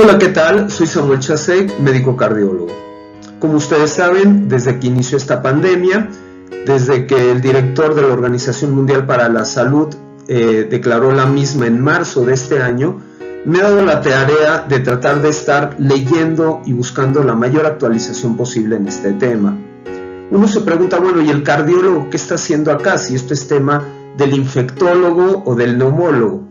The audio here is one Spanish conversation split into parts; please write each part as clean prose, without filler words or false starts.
Hola, ¿qué tal? Soy Samuel Chasek, médico cardiólogo. Como ustedes saben, desde que inició esta pandemia, desde que el director de la Organización Mundial para la Salud declaró la misma en marzo de este año, me he dado la tarea de tratar de estar leyendo y buscando la mayor actualización posible en este tema. Uno se pregunta, bueno, ¿y el cardiólogo qué está haciendo acá? Si esto es tema del infectólogo o del neumólogo.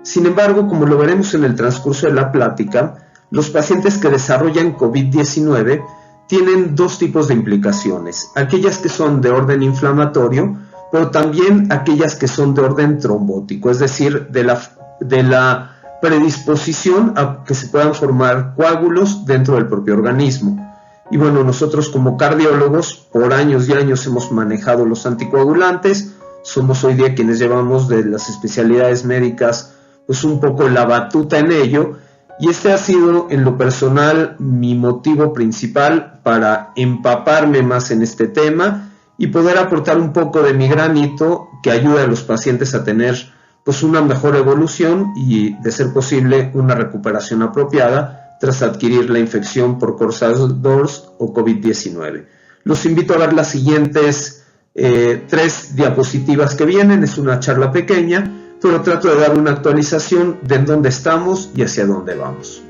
Sin embargo, como lo veremos en el transcurso de la plática, los pacientes que desarrollan COVID-19 tienen dos tipos de implicaciones, aquellas que son de orden inflamatorio, pero también aquellas que son de orden trombótico, es decir, de la predisposición a que se puedan formar coágulos dentro del propio organismo. Y bueno, nosotros como cardiólogos por años y años hemos manejado los anticoagulantes, somos hoy día quienes llevamos de las especialidades médicas pues un poco la batuta en ello, y este ha sido en lo personal mi motivo principal para empaparme más en este tema y poder aportar un poco de mi granito que ayude a los pacientes a tener pues una mejor evolución y, de ser posible, una recuperación apropiada tras adquirir la infección por SARS-CoV-2 o COVID-19. Los invito a ver las siguientes 3 diapositivas que vienen. Es una charla pequeña, pero trato de dar una actualización de en dónde estamos y hacia dónde vamos.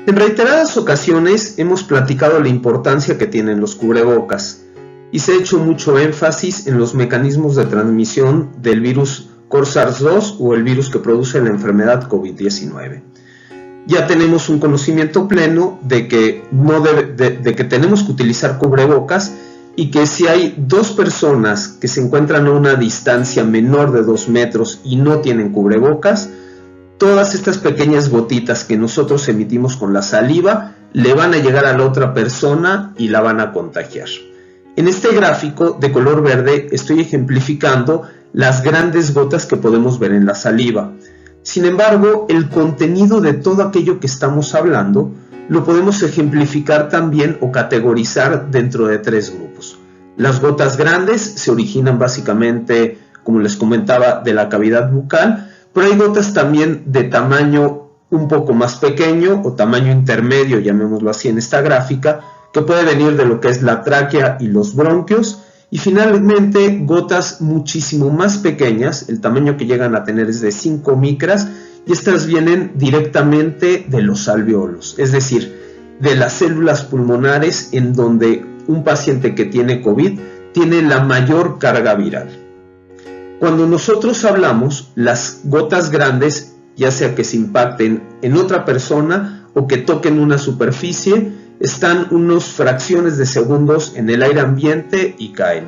En reiteradas ocasiones hemos platicado la importancia que tienen los cubrebocas y se ha hecho mucho énfasis en los mecanismos de transmisión del virus SARS-2 o el virus que produce la enfermedad COVID-19. Ya tenemos un conocimiento pleno de que tenemos que utilizar cubrebocas y que si hay 2 personas que se encuentran a una distancia menor de 2 metros y no tienen cubrebocas, todas estas pequeñas gotitas que nosotros emitimos con la saliva le van a llegar a la otra persona y la van a contagiar. En este gráfico de color verde estoy ejemplificando las grandes gotas que podemos ver en la saliva. Sin embargo, el contenido de todo aquello que estamos hablando lo podemos ejemplificar también o categorizar dentro de 3 grupos. Las gotas grandes se originan básicamente, como les comentaba, de la cavidad bucal, pero hay gotas también de tamaño un poco más pequeño o tamaño intermedio, llamémoslo así en esta gráfica, que puede venir de lo que es la tráquea y los bronquios, y finalmente gotas muchísimo más pequeñas, el tamaño que llegan a tener es de 5 micras, y estas vienen directamente de los alvéolos, es decir, de las células pulmonares en donde un paciente que tiene COVID tiene la mayor carga viral. Cuando nosotros hablamos, las gotas grandes, ya sea que se impacten en otra persona o que toquen una superficie, están unas fracciones de segundos en el aire ambiente y caen.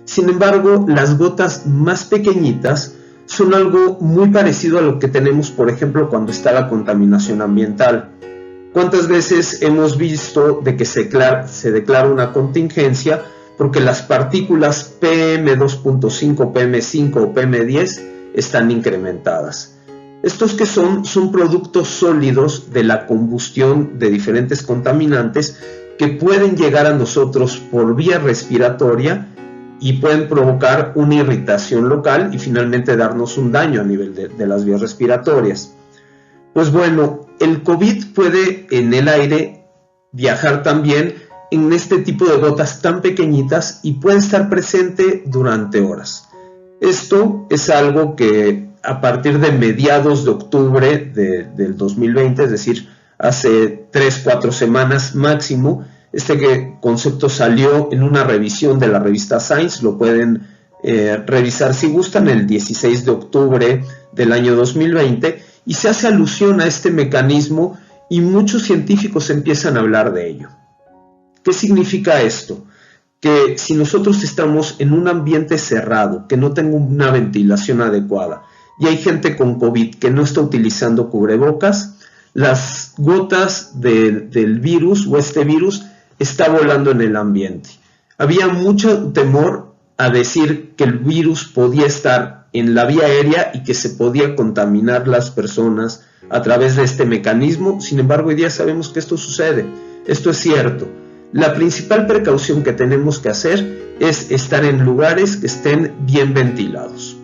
Sin embargo, las gotas más pequeñitas son algo muy parecido a lo que tenemos, por ejemplo, cuando está la contaminación ambiental. ¿Cuántas veces hemos visto de que se declara una contingencia porque las partículas PM2.5, PM5 o PM10 están incrementadas? Estos que son productos sólidos de la combustión de diferentes contaminantes que pueden llegar a nosotros por vía respiratoria y pueden provocar una irritación local y finalmente darnos un daño a nivel de las vías respiratorias. Pues bueno, el COVID puede en el aire viajar también en este tipo de gotas tan pequeñitas y puede estar presente durante horas. Esto es algo que a partir de mediados de octubre del 2020, es decir, hace 3-4 semanas máximo, este concepto salió en una revisión de la revista Science, lo pueden revisar si gustan, el 16 de octubre del año 2020, y se hace alusión a este mecanismo y muchos científicos empiezan a hablar de ello. ¿Qué significa esto? Que si nosotros estamos en un ambiente cerrado, que no tenga una ventilación adecuada, y hay gente con COVID que no está utilizando cubrebocas, las gotas del virus o este virus está volando en el ambiente. Había mucho temor a decir que el virus podía estar en la vía aérea y que se podía contaminar las personas a través de este mecanismo. Sin embargo, hoy día sabemos que esto sucede. Esto es cierto. La principal precaución que tenemos que hacer es estar en lugares que estén bien ventilados.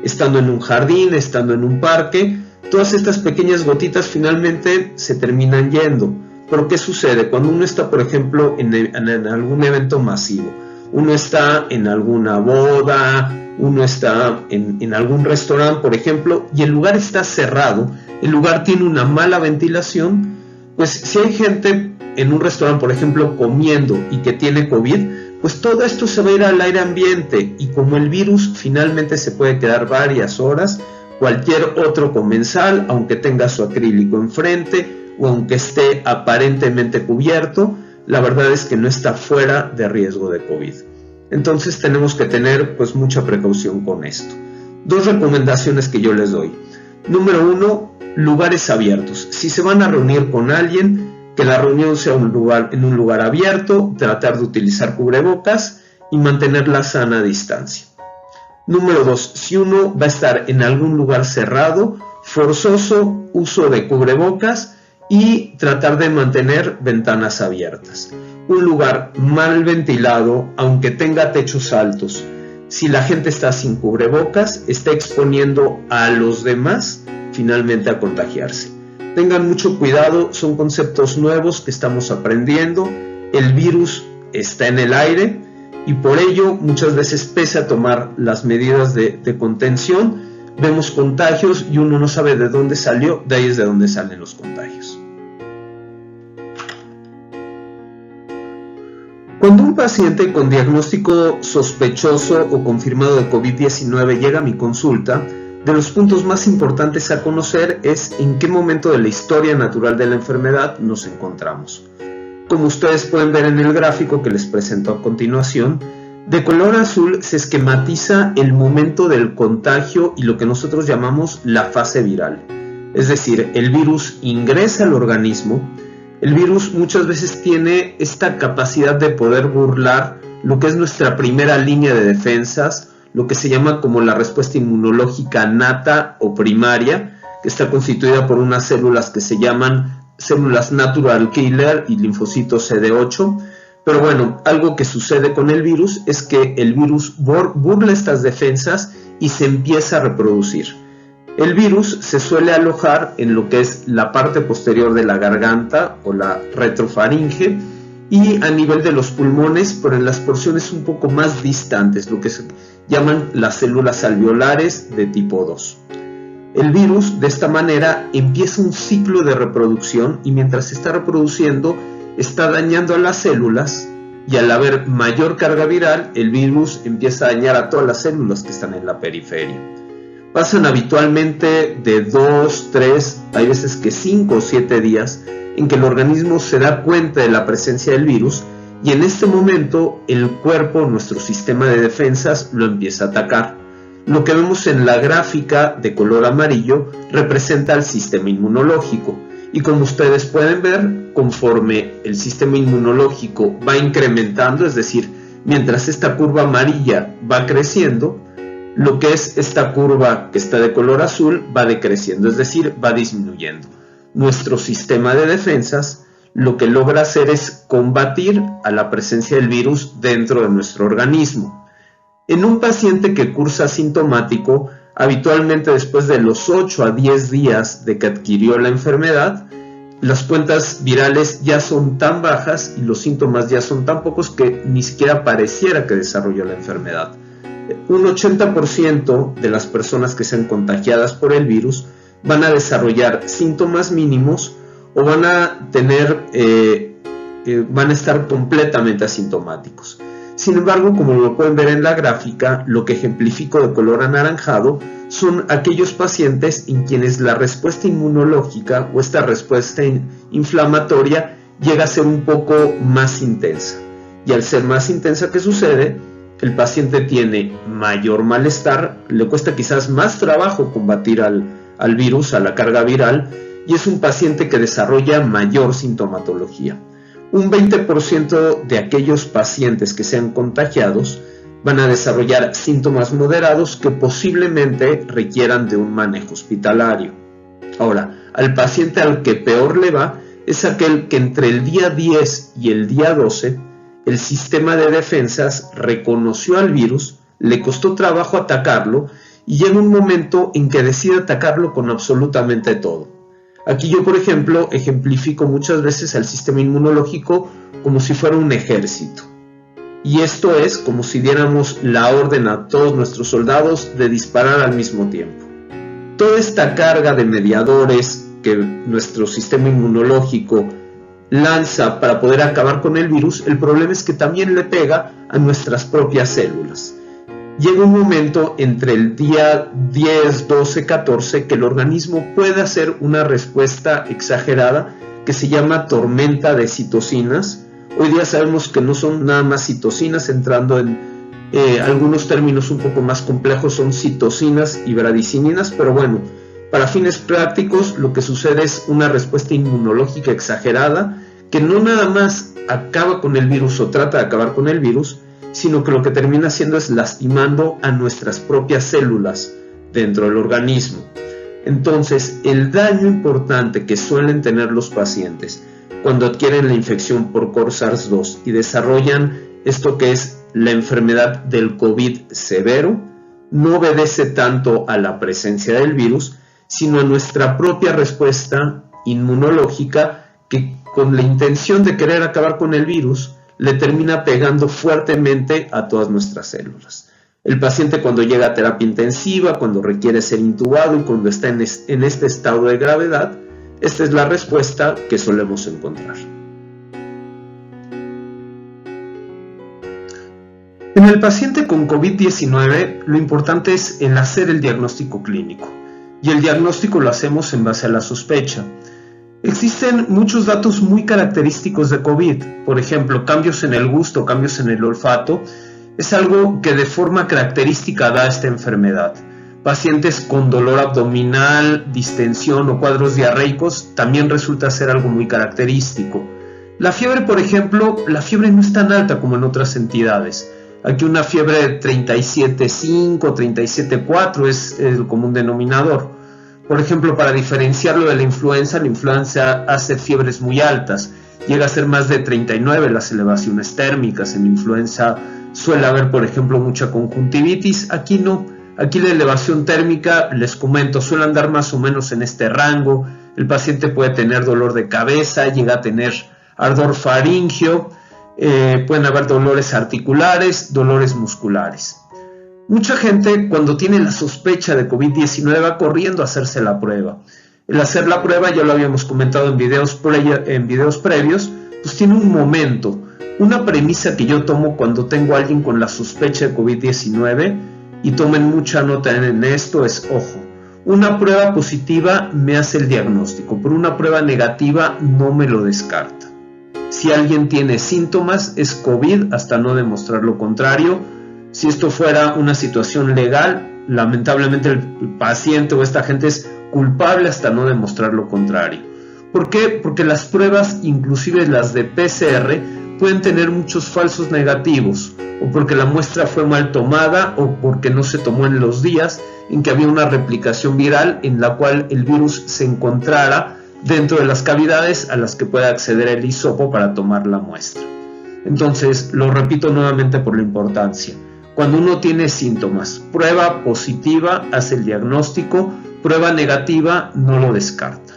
Estando en un jardín, estando en un parque, todas estas pequeñas gotitas finalmente se terminan yendo. ¿Pero qué sucede? Cuando uno está, por ejemplo, en algún evento masivo, uno está en alguna boda, uno está en algún restaurante, por ejemplo, y el lugar está cerrado, el lugar tiene una mala ventilación, pues si hay gente en un restaurante, por ejemplo, comiendo y que tiene COVID, pues todo esto se va a ir al aire ambiente, y como el virus finalmente se puede quedar varias horas, cualquier otro comensal, aunque tenga su acrílico enfrente o aunque esté aparentemente cubierto, la verdad es que no está fuera de riesgo de COVID. Entonces tenemos que tener pues mucha precaución con esto. 2 recomendaciones que yo les doy. Número 1, lugares abiertos. Si se van a reunir con alguien, que la reunión sea en un lugar abierto, tratar de utilizar cubrebocas y mantener la sana distancia. Número 2, si uno va a estar en algún lugar cerrado, forzoso uso de cubrebocas y tratar de mantener ventanas abiertas. Un lugar mal ventilado, aunque tenga techos altos, si la gente está sin cubrebocas, está exponiendo a los demás finalmente a contagiarse. Tengan mucho cuidado, son conceptos nuevos que estamos aprendiendo. El virus está en el aire y por ello muchas veces, pese a tomar las medidas de contención, vemos contagios y uno no sabe de dónde salió. De ahí es de donde salen los contagios. Cuando un paciente con diagnóstico sospechoso o confirmado de COVID-19 llega a mi consulta, de los puntos más importantes a conocer es en qué momento de la historia natural de la enfermedad nos encontramos. Como ustedes pueden ver en el gráfico que les presento a continuación, de color azul se esquematiza el momento del contagio y lo que nosotros llamamos la fase viral. Es decir, el virus ingresa al organismo. El virus muchas veces tiene esta capacidad de poder burlar lo que es nuestra primera línea de defensas, lo que se llama como la respuesta inmunológica nata o primaria, que está constituida por unas células que se llaman células natural killer y linfocitos CD8. Pero bueno, algo que sucede con el virus es que el virus burla estas defensas y se empieza a reproducir. El virus se suele alojar en lo que es la parte posterior de la garganta o la retrofaringe y a nivel de los pulmones, pero en las porciones un poco más distantes, lo que se llaman las células alveolares de tipo 2. El virus de esta manera empieza un ciclo de reproducción y mientras se está reproduciendo está dañando a las células y al haber mayor carga viral el virus empieza a dañar a todas las células que están en la periferia. Pasan habitualmente de 2, 3, hay veces que 5 o 7 días en que el organismo se da cuenta de la presencia del virus y en este momento el cuerpo, nuestro sistema de defensas, lo empieza a atacar. Lo que vemos en la gráfica de color amarillo representa al sistema inmunológico y como ustedes pueden ver, conforme el sistema inmunológico va incrementando, es decir, mientras esta curva amarilla va creciendo, lo que es esta curva que está de color azul va decreciendo, es decir, va disminuyendo. Nuestro sistema de defensas lo que logra hacer es combatir a la presencia del virus dentro de nuestro organismo. En un paciente que cursa asintomático, habitualmente después de los 8 a 10 días de que adquirió la enfermedad, las cuentas virales ya son tan bajas y los síntomas ya son tan pocos que ni siquiera pareciera que desarrolló la enfermedad. Un 80% de las personas que sean contagiadas por el virus van a desarrollar síntomas mínimos o van a estar completamente asintomáticos. Sin embargo, como lo pueden ver en la gráfica, lo que ejemplifico de color anaranjado son aquellos pacientes en quienes la respuesta inmunológica o esta respuesta inflamatoria llega a ser un poco más intensa. Y al ser más intensa, ¿qué sucede? El paciente tiene mayor malestar, le cuesta quizás más trabajo combatir al virus, a la carga viral, y es un paciente que desarrolla mayor sintomatología. Un 20% de aquellos pacientes que sean contagiados van a desarrollar síntomas moderados que posiblemente requieran de un manejo hospitalario. Ahora, al paciente al que peor le va es aquel que entre el día 10 y el día 12 el sistema de defensas reconoció al virus, le costó trabajo atacarlo y llega un momento en que decide atacarlo con absolutamente todo. Aquí yo, por ejemplo, ejemplifico muchas veces al sistema inmunológico como si fuera un ejército. Y esto es como si diéramos la orden a todos nuestros soldados de disparar al mismo tiempo. Toda esta carga de mediadores que nuestro sistema inmunológico lanza para poder acabar con el virus, el problema es que también le pega a nuestras propias células. Llega un momento entre el día 10, 12, 14 que el organismo puede hacer una respuesta exagerada que se llama tormenta de citocinas. Hoy día sabemos que no son nada más citocinas, entrando en algunos términos un poco más complejos, son citocinas y bradicininas, pero bueno, para fines prácticos lo que sucede es una respuesta inmunológica exagerada que no nada más acaba con el virus o trata de acabar con el virus, sino que lo que termina haciendo es lastimando a nuestras propias células dentro del organismo. Entonces, el daño importante que suelen tener los pacientes cuando adquieren la infección por SARS-2 y desarrollan esto que es la enfermedad del COVID severo, no obedece tanto a la presencia del virus, sino a nuestra propia respuesta inmunológica que, con la intención de querer acabar con el virus, le termina pegando fuertemente a todas nuestras células. El paciente, cuando llega a terapia intensiva, cuando requiere ser intubado y cuando está en este estado de gravedad, esta es la respuesta que solemos encontrar. En el paciente con COVID-19, lo importante es el hacer el diagnóstico clínico, y el diagnóstico lo hacemos en base a la sospecha. Existen muchos datos muy característicos de COVID, por ejemplo, cambios en el gusto, cambios en el olfato, es algo que de forma característica da esta enfermedad. Pacientes con dolor abdominal, distensión o cuadros diarreicos también resulta ser algo muy característico. La fiebre, por ejemplo, la fiebre no es tan alta como en otras entidades. Aquí una fiebre de 37.5, 37.4 es el común denominador. Por ejemplo, para diferenciarlo de la influenza hace fiebres muy altas. Llega a ser más de 39 las elevaciones térmicas. En la influenza suele haber, por ejemplo, mucha conjuntivitis. Aquí no. Aquí la elevación térmica, les comento, suele andar más o menos en este rango. El paciente puede tener dolor de cabeza, llega a tener ardor faríngeo, pueden haber dolores articulares, dolores musculares. Mucha gente, cuando tiene la sospecha de COVID-19, va corriendo a hacerse la prueba. El hacer la prueba, ya lo habíamos comentado en videos previos, pues tiene un momento. Una premisa que yo tomo cuando tengo a alguien con la sospecha de COVID-19, y tomen mucha nota en esto, es, ojo, una prueba positiva me hace el diagnóstico, pero una prueba negativa no me lo descarta. Si alguien tiene síntomas, es COVID hasta no demostrar lo contrario. Si esto fuera una situación legal, lamentablemente el paciente o esta gente es culpable hasta no demostrar lo contrario. ¿Por qué? Porque las pruebas, inclusive las de PCR, pueden tener muchos falsos negativos, o porque la muestra fue mal tomada, o porque no se tomó en los días en que había una replicación viral en la cual el virus se encontrara dentro de las cavidades a las que puede acceder el hisopo para tomar la muestra. Entonces, lo repito nuevamente por la importancia. Cuando uno tiene síntomas, prueba positiva hace el diagnóstico, prueba negativa no lo descarta.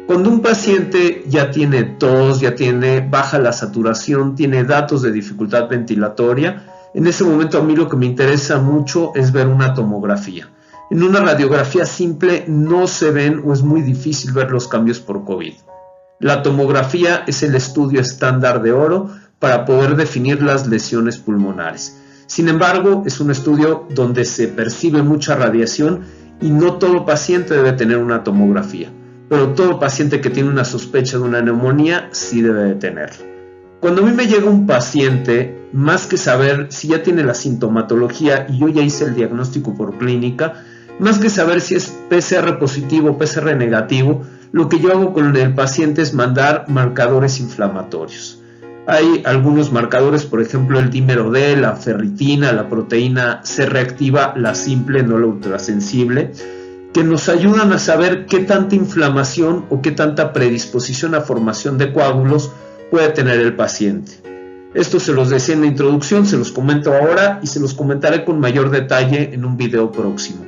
Cuando un paciente ya tiene tos, ya tiene baja la saturación, tiene datos de dificultad ventilatoria, en ese momento a mí lo que me interesa mucho es ver una tomografía. En una radiografía simple no se ven o es muy difícil ver los cambios por COVID. La tomografía es el estudio estándar de oro para poder definir las lesiones pulmonares. Sin embargo, es un estudio donde se percibe mucha radiación y no todo paciente debe tener una tomografía, pero todo paciente que tiene una sospecha de una neumonía sí debe de tenerlo. Cuando a mí me llega un paciente, más que saber si ya tiene la sintomatología y yo ya hice el diagnóstico por clínica, más que saber si es PCR positivo o PCR negativo, lo que yo hago con el paciente es mandar marcadores inflamatorios. Hay algunos marcadores, por ejemplo el dímero D, la ferritina, la proteína C reactiva, la simple, no la ultrasensible, que nos ayudan a saber qué tanta inflamación o qué tanta predisposición a formación de coágulos puede tener el paciente. Esto se los decía en la introducción, se los comento ahora y se los comentaré con mayor detalle en un video próximo.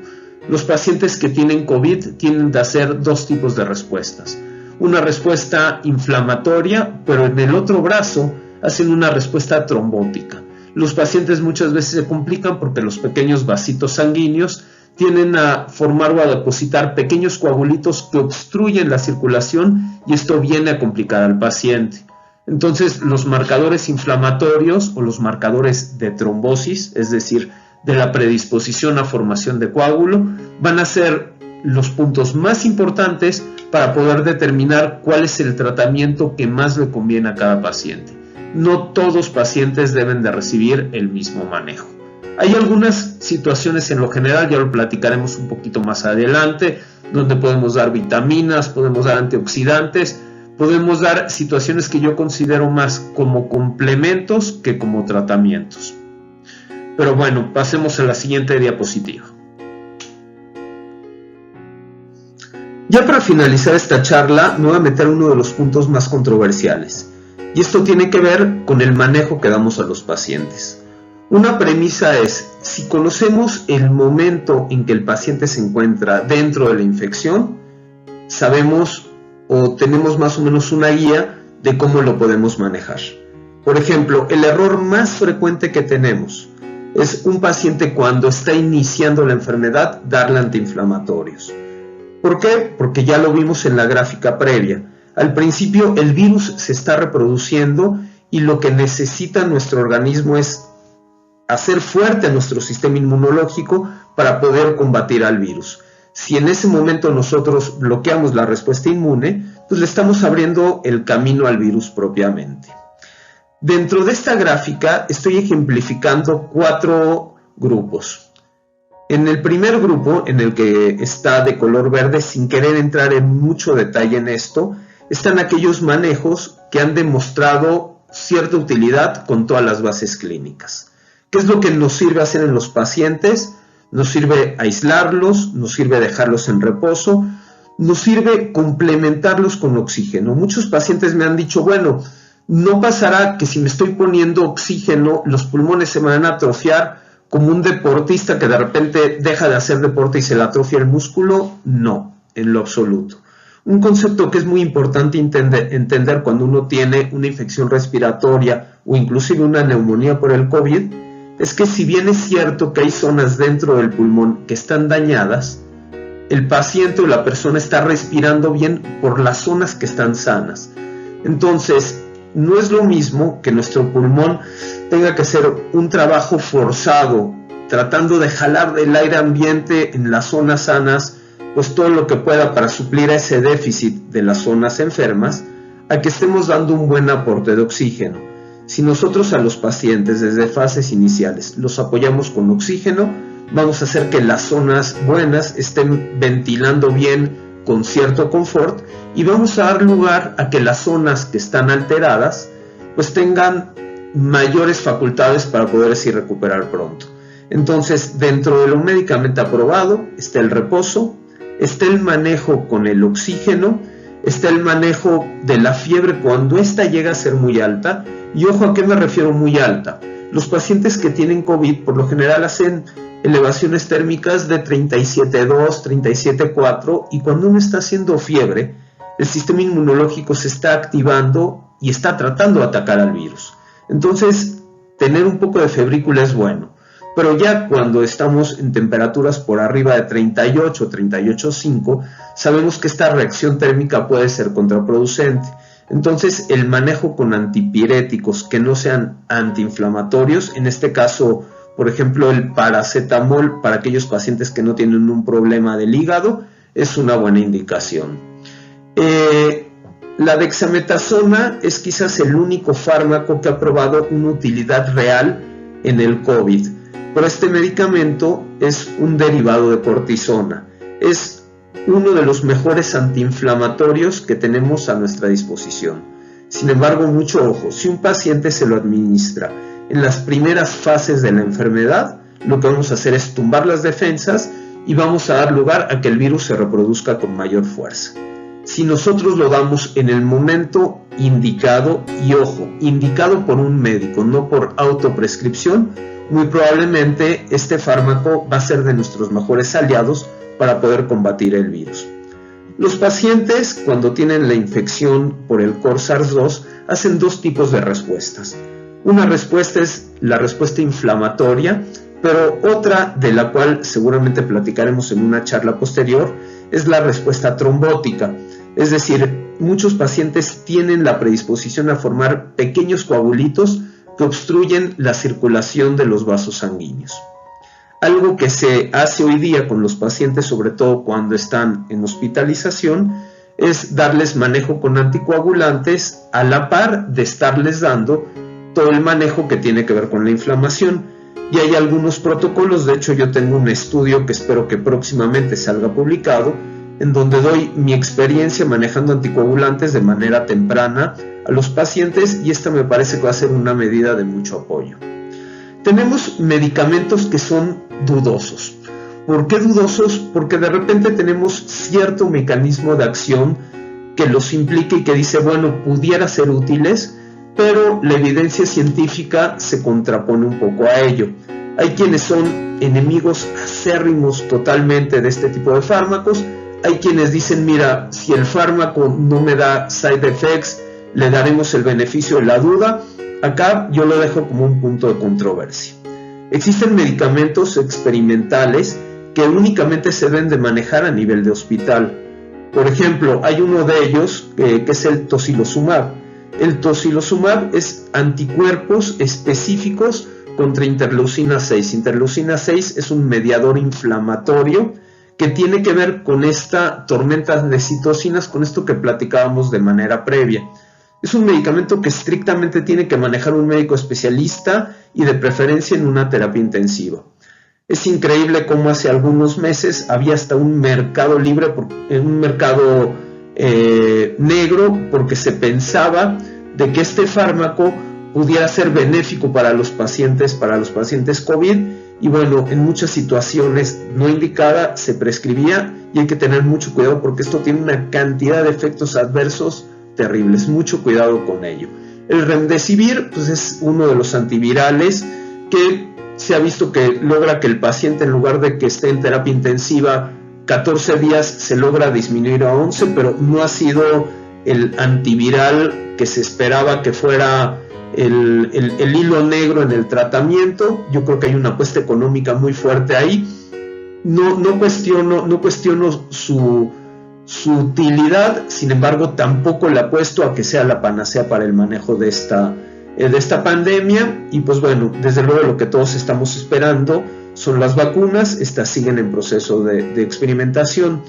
Los pacientes que tienen COVID tienden a hacer dos tipos de respuestas. Una respuesta inflamatoria, pero en el otro brazo hacen una respuesta trombótica. Los pacientes muchas veces se complican porque los pequeños vasitos sanguíneos tienden a formar o a depositar pequeños coagulitos que obstruyen la circulación y esto viene a complicar al paciente. Entonces, los marcadores inflamatorios o los marcadores de trombosis, es decir, de la predisposición a formación de coágulo, van a ser los puntos más importantes para poder determinar cuál es el tratamiento que más le conviene a cada paciente. No todos los pacientes deben de recibir el mismo manejo. Hay algunas situaciones en lo general, ya lo platicaremos un poquito más adelante, donde podemos dar vitaminas, podemos dar antioxidantes, podemos dar situaciones que yo considero más como complementos que como tratamientos. Pero bueno, pasemos a la siguiente diapositiva. Ya para finalizar esta charla, me voy a meter uno de los puntos más controversiales, y esto tiene que ver con el manejo que damos a los pacientes. Una premisa es, si conocemos el momento en que el paciente se encuentra dentro de la infección, sabemos o tenemos más o menos una guía de cómo lo podemos manejar. Por ejemplo, el error más frecuente que tenemos es un paciente cuando está iniciando la enfermedad darle antiinflamatorios. ¿Por qué? Porque ya lo vimos en la gráfica previa. Al principio el virus se está reproduciendo y lo que necesita nuestro organismo es hacer fuerte a nuestro sistema inmunológico para poder combatir al virus. Si en ese momento nosotros bloqueamos la respuesta inmune, pues le estamos abriendo el camino al virus propiamente. Dentro de esta gráfica estoy ejemplificando 4 grupos. En el primer grupo, en el que está de color verde, sin querer entrar en mucho detalle en esto, están aquellos manejos que han demostrado cierta utilidad con todas las bases clínicas. ¿Qué es lo que nos sirve hacer en los pacientes? Nos sirve aislarlos, nos sirve dejarlos en reposo, nos sirve complementarlos con oxígeno. Muchos pacientes me han dicho, bueno, no pasará que si me estoy poniendo oxígeno, los pulmones se me van a atrofiar como un deportista que de repente deja de hacer deporte y se le atrofia el músculo. No, en lo absoluto. Un concepto que es muy importante entender cuando uno tiene una infección respiratoria o inclusive una neumonía por el COVID, es que si bien es cierto que hay zonas dentro del pulmón que están dañadas, el paciente o la persona está respirando bien por las zonas que están sanas. Entonces, no es lo mismo que nuestro pulmón tenga que hacer un trabajo forzado, tratando de jalar del aire ambiente en las zonas sanas, pues todo lo que pueda para suplir a ese déficit de las zonas enfermas, a que estemos dando un buen aporte de oxígeno. Si nosotros a los pacientes desde fases iniciales los apoyamos con oxígeno, vamos a hacer que las zonas buenas estén ventilando bien con cierto confort y vamos a dar lugar a que las zonas que están alteradas pues tengan mayores facultades para poder así recuperar pronto. Entonces, dentro de lo médicamente aprobado está el reposo, está el manejo con el oxígeno, está el manejo de la fiebre cuando ésta llega a ser muy alta. Y ojo, ¿a qué me refiero muy alta? Los pacientes que tienen COVID por lo general hacen elevaciones térmicas de 37.2, 37.4 y cuando uno está haciendo fiebre, el sistema inmunológico se está activando y está tratando de atacar al virus. Entonces, tener un poco de febrícula es bueno, pero ya cuando estamos en temperaturas por arriba de 38, 38.5, sabemos que esta reacción térmica puede ser contraproducente. Entonces, el manejo con antipiréticos que no sean antiinflamatorios, en este caso, por ejemplo, el paracetamol para aquellos pacientes que no tienen un problema del hígado, es una buena indicación. La dexametasona es quizás el único fármaco que ha probado una utilidad real en el COVID, pero este medicamento es un derivado de cortisona. Es uno de los mejores antiinflamatorios que tenemos a nuestra disposición. Sin embargo, mucho ojo, si un paciente se lo administra en las primeras fases de la enfermedad, lo que vamos a hacer es tumbar las defensas y vamos a dar lugar a que el virus se reproduzca con mayor fuerza. Si nosotros lo damos en el momento indicado, y ojo, indicado por un médico, no por autoprescripción, muy probablemente este fármaco va a ser de nuestros mejores aliados para poder combatir el virus. Los pacientes, cuando tienen la infección por el COR-SARS-2, hacen dos tipos de respuestas. Una respuesta es la respuesta inflamatoria, pero otra, de la cual seguramente platicaremos en una charla posterior, es la respuesta trombótica. Es decir, muchos pacientes tienen la predisposición a formar pequeños coagulitos que obstruyen la circulación de los vasos sanguíneos. Algo que se hace hoy día con los pacientes, sobre todo cuando están en hospitalización, es darles manejo con anticoagulantes a la par de estarles dando todo el manejo que tiene que ver con la inflamación. Y hay algunos protocolos, de hecho yo tengo un estudio que espero que próximamente salga publicado, en donde doy mi experiencia manejando anticoagulantes de manera temprana a los pacientes, y esta me parece que va a ser una medida de mucho apoyo. Tenemos medicamentos que son dudosos. ¿Por qué dudosos? Porque de repente tenemos cierto mecanismo de acción que los implica y que dice, bueno, pudiera ser útiles, pero la evidencia científica se contrapone un poco a ello. Hay quienes son enemigos acérrimos totalmente de este tipo de fármacos. Hay quienes dicen, mira, si el fármaco no me da side effects, le daremos el beneficio de la duda. Acá yo lo dejo como un punto de controversia. Existen medicamentos experimentales que únicamente se deben de manejar a nivel de hospital. Por ejemplo, hay uno de ellos que es el tocilizumab. El tocilizumab es anticuerpos específicos contra interleucina 6. Interleucina 6 es un mediador inflamatorio que tiene que ver con esta tormenta de citocinas, con esto que platicábamos de manera previa. Es un medicamento que estrictamente tiene que manejar un médico especialista y de preferencia en una terapia intensiva. Es increíble cómo hace algunos meses había hasta un mercado libre, un mercado negro, porque se pensaba de que este fármaco pudiera ser benéfico para los pacientes COVID, y bueno, en muchas situaciones no indicada se prescribía, y hay que tener mucho cuidado porque esto tiene una cantidad de efectos adversos terribles. Mucho cuidado con ello. El remdesivir pues es uno de los antivirales que se ha visto que logra que el paciente, en lugar de que esté en terapia intensiva 14 días, se logra disminuir a 11, pero no ha sido el antiviral que se esperaba que fuera el hilo negro en el tratamiento. Yo creo que hay una apuesta económica muy fuerte ahí. No cuestiono su utilidad, sin embargo tampoco le apuesto a que sea la panacea para el manejo de esta pandemia. Y pues bueno, desde luego lo que todos estamos esperando son las vacunas. Estas siguen en proceso de experimentación.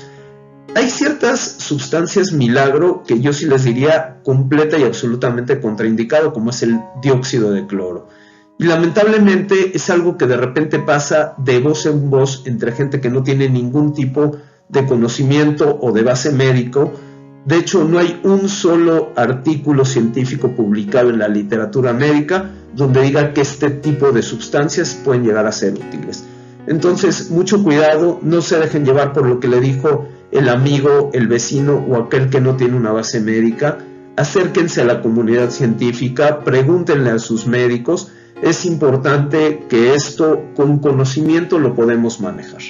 Hay ciertas sustancias milagro que yo sí les diría completa y absolutamente contraindicado, como es el dióxido de cloro. Y lamentablemente es algo que de repente pasa de voz en voz entre gente que no tiene ningún tipo de conocimiento o de base médico. De hecho, no hay un solo artículo científico publicado en la literatura médica donde diga que este tipo de sustancias pueden llegar a ser útiles. Entonces, mucho cuidado, no se dejen llevar por lo que le dijo el amigo, el vecino o aquel que no tiene una base médica. Acérquense a la comunidad científica, pregúntenle a sus médicos. Es importante que esto con conocimiento lo podemos manejar.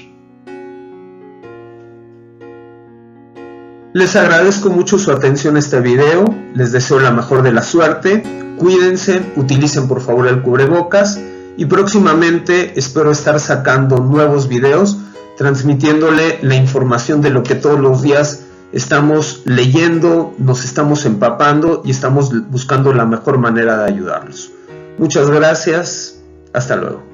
Les agradezco mucho su atención a este video, les deseo la mejor de la suerte, cuídense, utilicen por favor el cubrebocas y próximamente espero estar sacando nuevos videos transmitiéndole la información de lo que todos los días estamos leyendo, nos estamos empapando y estamos buscando la mejor manera de ayudarlos. Muchas gracias, hasta luego.